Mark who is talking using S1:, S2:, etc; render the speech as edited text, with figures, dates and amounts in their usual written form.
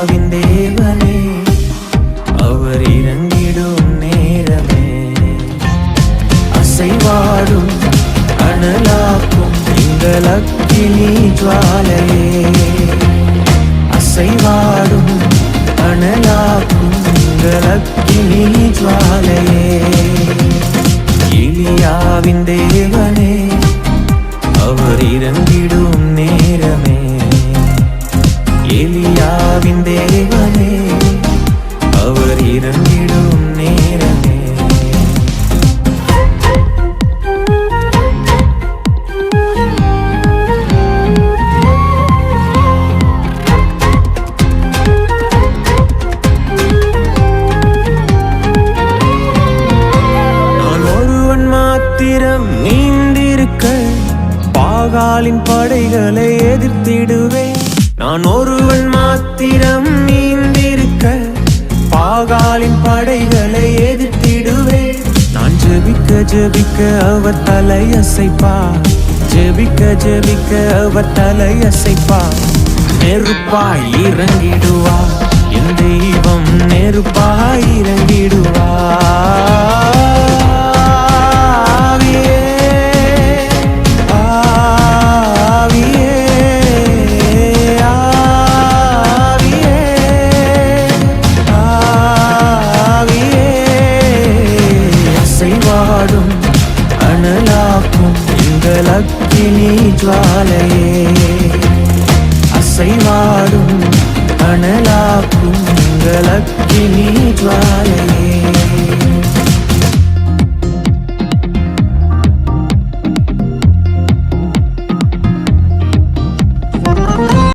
S1: எலியாவின் தேவனே, அவர் இறங்கிடும் நேரமே. அசைவாடும் அனலாக்கும் எங்கள் அக்கினி ஜுவாலையே, அசைவாடும் அனலாக்கும் எங்கள் அக்கினி ஜுவாலையே. எலியாவின் தேவனே, அவர் இறங்கிடும் நேரமே. எலியாவின் தேவனே, அவர் இறங்கிடும் நேரமே. நான் ஒருவன் மாத்திரம் நீந்திருக்க பாகாலின் படைகளை எதிர்த்திடுவேன். நான் ஒருவன் மாத்திரம் நீந்திருக்க பாகாலின் படைகளை எதிர்த்திடுவேன். நான் ஜெபிக்க ஜெபிக்க அவர் தலையசைப்பார், ஜெபிக்க ஜெபிக்க அவர் தலையசைப்பார். நெருப்பாய் இறங்கிடுவார் என் தெய்வம், நெருப்பாய் இறங்கிடுவார். அனலாக்கும் எங்கள் அக்கினி ஜுவாலையே, அசைவாடும் அனலாக்கும் எங்கள் அக்கினி ஜுவாலையே.